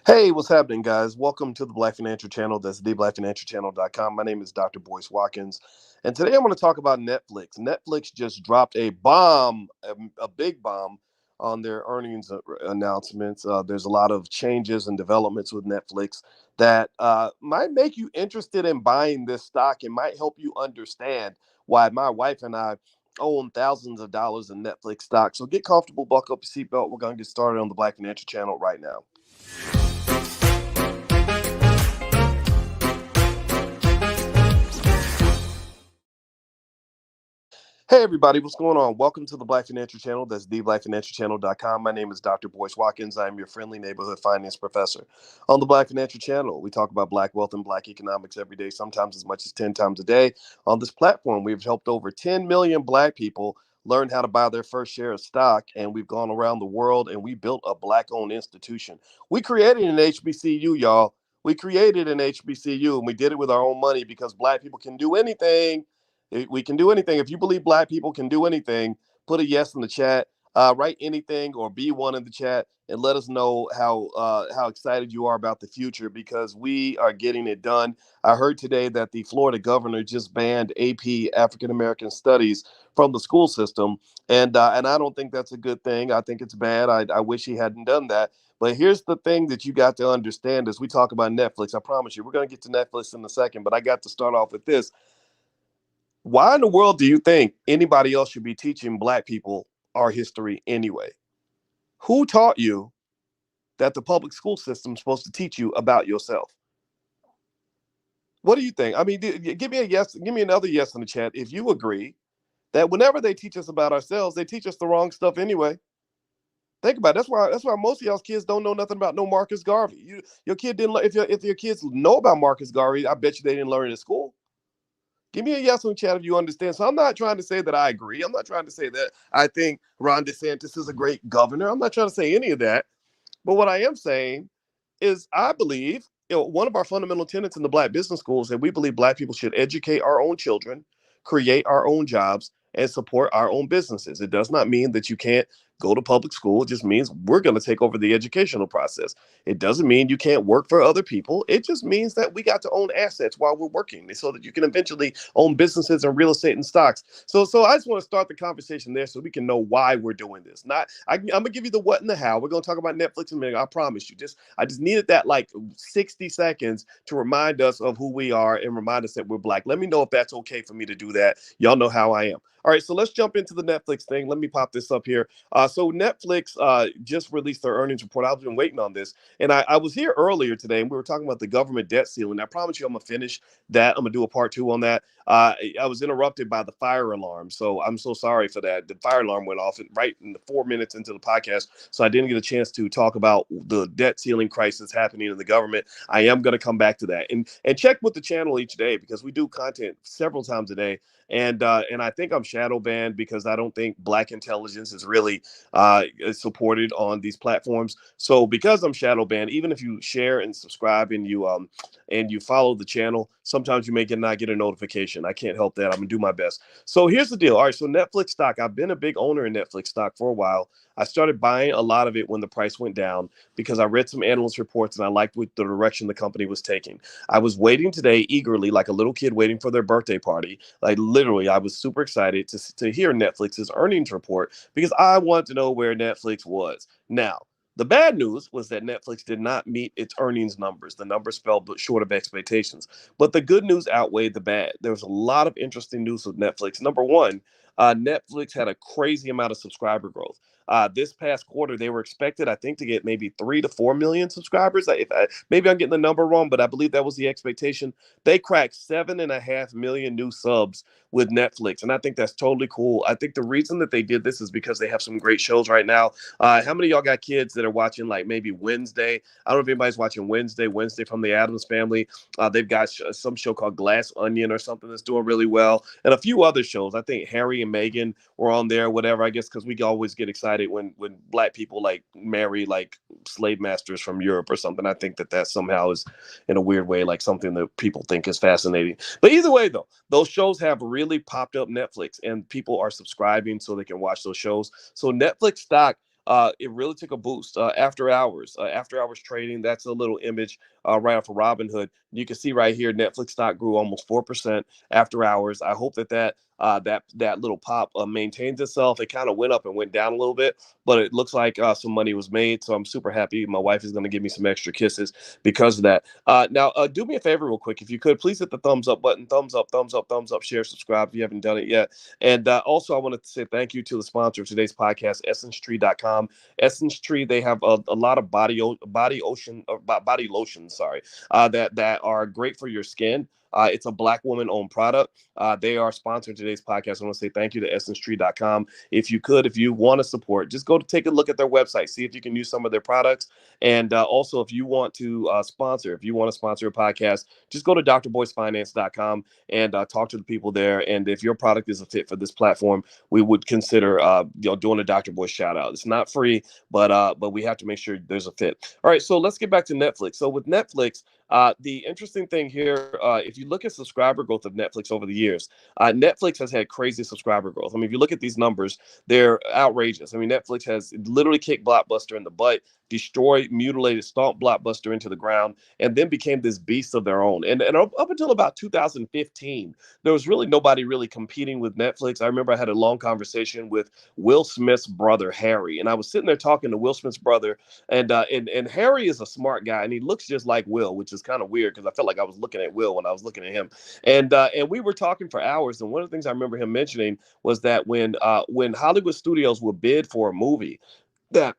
Hey, what's happening, guys? Welcome to the Black Financial Channel. That's theblackfinancialchannel.com. My name is Dr. Boyce Watkins, and today I'm going to talk about Netflix. Netflix just dropped a bomb, a big bomb, on their earnings announcements. There's a lot of changes and developments with Netflix that might make you interested in buying this stock and might help you understand why my wife and I own thousands of dollars in Netflix stock. So get comfortable, buckle up your seatbelt. We're going to get started on the Black Financial Channel right now. Hey everybody, what's going on? Welcome to the Black Financial Channel. That's theblackfinancialchannel.com. My name is Dr. Boyce Watkins. I am your friendly neighborhood finance professor. On the Black Financial Channel, we talk about black wealth and black economics every day, sometimes as much as 10 times a day. On this platform, we've helped over 10 million black people learn how to buy their first share of stock, and we've gone around the world and we built a black-owned institution. We created an HBCU, y'all. We created an HBCU, and we did it with our own money because black people can do anything. We can do anything. If you believe black people can do anything, put a yes in the chat. Write anything or be one in the chat and let us know how excited you are about the future because we are getting it done. I heard today that the Florida governor just banned AP African American Studies from the school system, and I don't think that's a good thing. I think it's bad. I wish he hadn't done that. But here's the thing that you got to understand as we talk about Netflix. I promise you, we're going to get to Netflix in a second, but I got to start off with this. Why in the world do you think anybody else should be teaching black people our history anyway? Who taught you that the public school system is supposed to teach you about yourself? What do you think? I mean, give me a yes, give me another yes in the chat if you agree that whenever they teach us about ourselves, they teach us the wrong stuff anyway. Think about it. That's why most of y'all's kids don't know nothing about no Marcus Garvey. Your kid didn't. If your kids know about Marcus Garvey, I bet you they didn't learn it at school. Give me a yes in the chat if you understand. So I'm not trying to say that I agree. I'm not trying to say that I think Ron DeSantis is a great governor. I'm not trying to say any of that. But what I am saying is I believe, one of our fundamental tenets in the black business schools that we believe black people should educate our own children, create our own jobs, and support our own businesses. It does not mean that you can't go to public school. It just means we're going to take over the educational process. It doesn't mean you can't work for other people. It just means that we got to own assets while we're working so that you can eventually own businesses and real estate and stocks. So I just want to start the conversation there so we can know why we're doing this. I'm going to give you the what and the how. We're going to talk about Netflix in a minute. I promise you. I just needed that like 60 seconds to remind us of who we are and remind us that we're black. Let me know if that's okay for me to do that. Y'all know how I am. All right, so let's jump into the Netflix thing. Let me pop this up here. So Netflix just released their earnings report. I've been waiting on this, and I was here earlier today, and we were talking about the government debt ceiling. I promise you, I'm gonna finish that. I'm gonna do a part two on that. I was interrupted by the fire alarm, so I'm so sorry for that. The fire alarm went off right in the 4 minutes into the podcast, so I didn't get a chance to talk about the debt ceiling crisis happening in the government. I am going to come back to that and check with the channel each day because we do content several times a day. And I think I'm shadow banned because I don't think black intelligence is really supported on these platforms. So because I'm shadow banned, even if you share and subscribe and you follow the channel, sometimes you may not get a notification. I can't help that. I'm gonna do my best. So here's the deal. All right, so Netflix stock. I've been a big owner in Netflix stock for a while. I started buying a lot of it when the price went down because I read some analyst reports and I liked what the direction the company was taking. I was waiting today eagerly, like a little kid waiting for their birthday party. Like literally, I was super excited to hear Netflix's earnings report because I wanted to know where Netflix was. Now, the bad news was that Netflix did not meet its earnings numbers. The numbers fell short of expectations. But the good news outweighed the bad. There was a lot of interesting news with Netflix. Number one, Netflix had a crazy amount of subscriber growth. This past quarter, they were expected, I think, to get maybe 3 to 4 million subscribers. Maybe I'm getting the number wrong, but I believe that was the expectation. They cracked 7.5 million new subs with Netflix, and I think that's totally cool. I think the reason that they did this is because they have some great shows right now. How many of y'all got kids that are watching like maybe Wednesday? I don't know if anybody's watching Wednesday from the Addams Family. They've got some show called Glass Onion or something that's doing really well, and a few other shows. I think Harry and Meghan were on there, whatever. I guess because we always get excited when black people like marry like slave masters from Europe or something. I think that somehow is in a weird way like something that people think is fascinating. But either way, though, those shows have really popped up Netflix, and people are subscribing so they can watch those shows. So Netflix stock it really took a boost. After hours trading, that's a little image right off of Robinhood. You can see right here, Netflix stock grew almost 4% after hours. I hope that little pop maintains itself. It kind of went up and went down a little bit, but it looks like some money was made. So I'm super happy. My wife is going to give me some extra kisses because of that. Now, do me a favor real quick. If you could, please hit the thumbs up button. Thumbs up, thumbs up, thumbs up, share, subscribe if you haven't done it yet. And also, I wanted to say thank you to the sponsor of today's podcast, EssenceTree.com. Essence Tree, they have a lot of body lotions, sorry, that are great for your skin. It's a Black woman-owned product. They are sponsoring today's podcast. I want to say thank you to EssenceTree.com. If you want to support, just go to take a look at their website, see if you can use some of their products. And also, if you want to sponsor a podcast, just go to drboycefinance.com and talk to the people there. And if your product is a fit for this platform, we would consider doing a Dr. Boyce shout out. It's not free, but we have to make sure there's a fit. All right, so let's get back to Netflix. So with Netflix, the interesting thing here, if you look at subscriber growth of Netflix over the years, Netflix has had crazy subscriber growth. I mean, if you look at these numbers, they're outrageous. I mean, Netflix has literally kicked Blockbuster in the butt, destroyed, mutilated, stomped Blockbuster into the ground, and then became this beast of their own. And up until about 2015, there was really nobody really competing with Netflix. I remember I had a long conversation with Will Smith's brother, Harry, and I was sitting there talking to Will Smith's brother, and Harry is a smart guy, and he looks just like Will, which is kind of weird because I felt like I was looking at Will when I was looking at him. And we were talking for hours, and one of the things I remember him mentioning was that when Hollywood studios would bid for a movie, that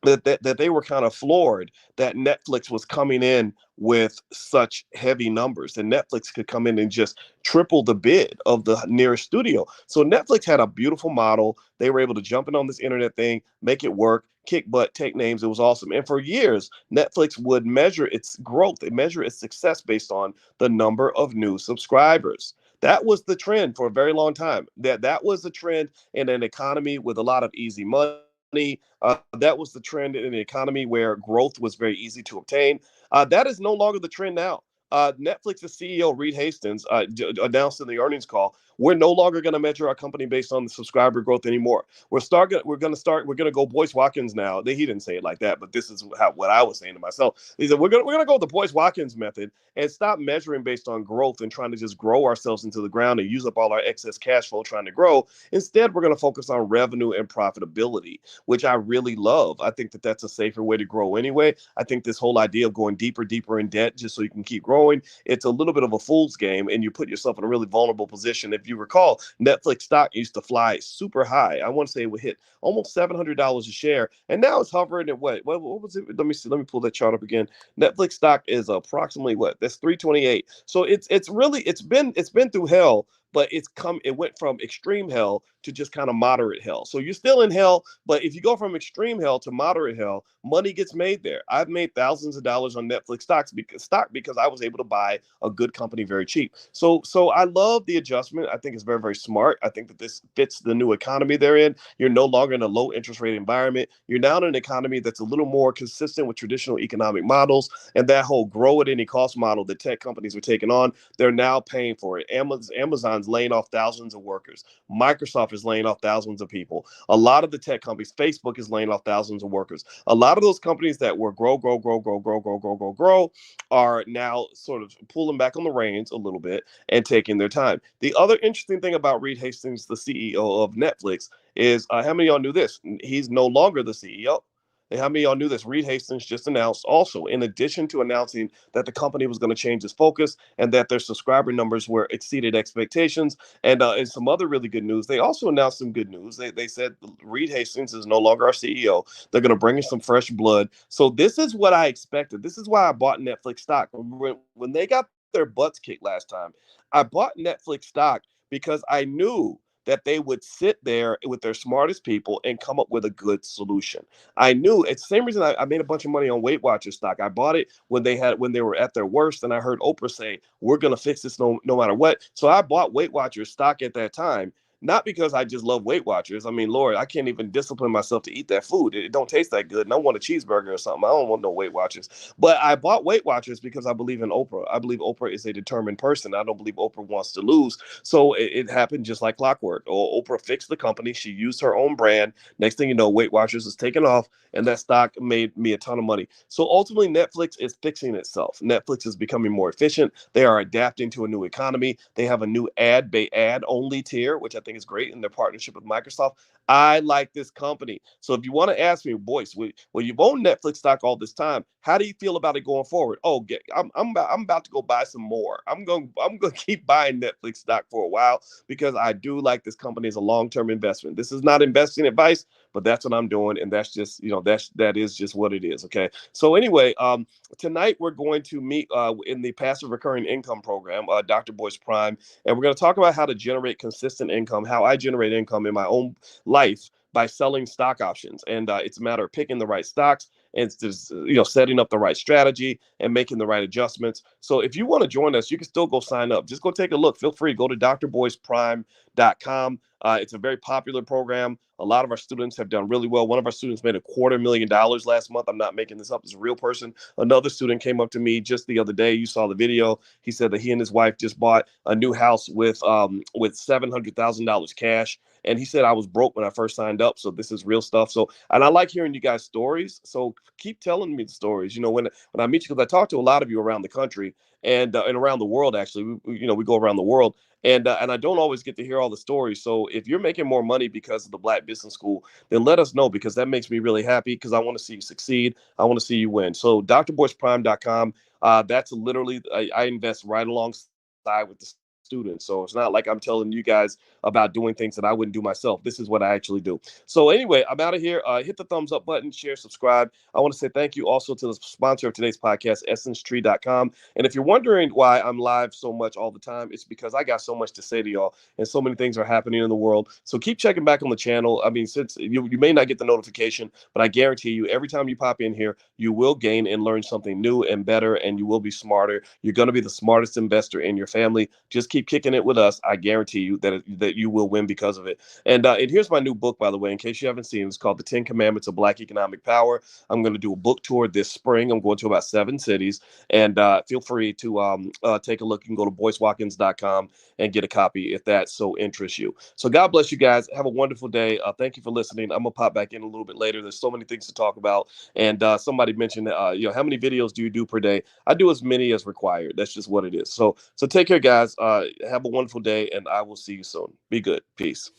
that they were kind of floored that Netflix was coming in with such heavy numbers, and Netflix could come in and just triple the bid of the nearest studio. So Netflix had a beautiful model. They were able to jump in on this internet thing, make it work, kick butt, take names. It was awesome. And for years, Netflix would measure its growth, they measure its success based on the number of new subscribers. That was the trend for a very long time. That was the trend in an economy with a lot of easy money. That was the trend in an economy where growth was very easy to obtain. That is no longer the trend now. Netflix's CEO Reed Hastings announced in the earnings call, we're no longer going to measure our company based on the subscriber growth anymore. We're going to go Boyce Watkins now. He didn't say it like that, but this is what I was saying to myself. He said we're going to go the Boyce Watkins method and stop measuring based on growth and trying to just grow ourselves into the ground and use up all our excess cash flow trying to grow. Instead, we're going to focus on revenue and profitability, which I really love. I think that that's a safer way to grow anyway. I think this whole idea of going deeper in debt just so you can keep growing, it's a little bit of a fool's game, and you put yourself in a really vulnerable position. If you recall, Netflix stock used to fly super high. I want to say it would hit almost $700 a share, and now it's hovering at what was it? Let me see. Let me pull that chart up again. Netflix stock is approximately what? That's 328. So it's been through hell, but it went from extreme hell to just kind of moderate hell. So you're still in hell, but if you go from extreme hell to moderate hell, money gets made there. I've made thousands of dollars on Netflix because I was able to buy a good company very cheap. So I love the adjustment. I think it's very, very smart. I think that this fits the new economy they're in. You're no longer in a low interest rate environment. You're now in an economy that's a little more consistent with traditional economic models, and that whole grow at any cost model that tech companies are taking on, they're now paying for it. Amazon's laying off thousands of workers. Microsoft is laying off thousands of people. A lot of the tech companies, Facebook is laying off thousands of workers. A lot of those companies that were grow, are now sort of pulling back on the reins a little bit and taking their time. The other interesting thing about Reed Hastings, the CEO of Netflix, is how many of y'all knew this? He's no longer the CEO. And how many of y'all knew this? Reed Hastings just announced also, in addition to announcing that the company was going to change its focus and that their subscriber numbers were exceeded expectations, and some other really good news. They also announced some good news. They said Reed Hastings is no longer our CEO. They're going to bring in some fresh blood. So this is what I expected. This is why I bought Netflix stock. When they got their butts kicked last time, I bought Netflix stock because I knew that they would sit there with their smartest people and come up with a good solution. I knew it's the same reason I made a bunch of money on Weight Watchers stock. I bought it when they were at their worst, and I heard Oprah say, we're going to fix this no matter what. So I bought Weight Watchers stock at that time, not because I just love Weight Watchers. I mean, Lord, I can't even discipline myself to eat that food. It don't taste that good, and I want a cheeseburger or something. I don't want no Weight Watchers. But I bought Weight Watchers because I believe in Oprah. I believe Oprah is a determined person. I don't believe Oprah wants to lose. So it happened just like clockwork. Oprah fixed the company. She used her own brand. Next thing you know, Weight Watchers is taken off, and that stock made me a ton of money. So ultimately, Netflix is fixing itself. Netflix is becoming more efficient. They are adapting to a new economy. They have a new ad only tier, which I think is great in their partnership with Microsoft. I like this company. So if you want to ask me, Boyce, well, you've owned Netflix stock all this time. How do you feel about it going forward? Oh, I'm about to go buy some more. I'm going to keep buying Netflix stock for a while because I do like this company as a long-term investment. This is not investing advice, but that's what I'm doing, and that's just that is just what it is. Okay. So anyway, tonight we're going to meet in the passive recurring income program, Dr. Boyce Prime, and we're going to talk about how to generate consistent income, how I generate income in my own life by selling stock options. And it's a matter of picking the right stocks, and it's just setting up the right strategy and making the right adjustments. So if you want to join us, you can still go sign up. Just go take a look. Feel free. Go to drboyceprime.com. It's a very popular program. A lot of our students have done really well. One of our students made $250,000 last month. I'm not making this up. It's a real person. Another student came up to me just the other day. You saw the video. He said that he and his wife just bought a new house with $700,000 cash. And he said, I was broke when I first signed up. So this is real stuff. So, and I like hearing you guys' stories. So keep telling me the stories. When I meet you, because I talk to a lot of you around the country and around the world, actually, we go around the world. And I don't always get to hear all the stories. So if you're making more money because of the Black Business School, then let us know, because that makes me really happy, because I want to see you succeed. I want to see you win. So drboyceprime.com. That's literally, I invest right alongside with the students. So it's not like I'm telling you guys about doing things that I wouldn't do myself. This is what I actually do. So anyway, I'm out of here. Hit the thumbs up button, share, subscribe. I want to say thank you also to the sponsor of today's podcast, essencetree.com. And if you're wondering why I'm live so much all the time, it's because I got so much to say to y'all, and so many things are happening in the world. So keep checking back on the channel. I mean, since you may not get the notification, but I guarantee you, every time you pop in here, you will gain and learn something new and better, and you will be smarter. You're going to be the smartest investor in your family. Just keep kicking it with us. I guarantee you that you will win because of it. And here's my new book, by the way, in case you haven't seen it. It's called The 10 Commandments of Black Economic Power. I'm going to do a book tour this spring. I'm going to about 7 cities. And feel free to take a look. You can go to boycewatkins.com and get a copy if that so interests you. So God bless you guys. Have a wonderful day. Thank you for listening. I'm going to pop back in a little bit later. There's so many things to talk about. And somebody mentioned, how many videos do you do per day? I do as many as required. That's just what it is. So take care, guys. Have a wonderful day, and I will see you soon. Be good. Peace.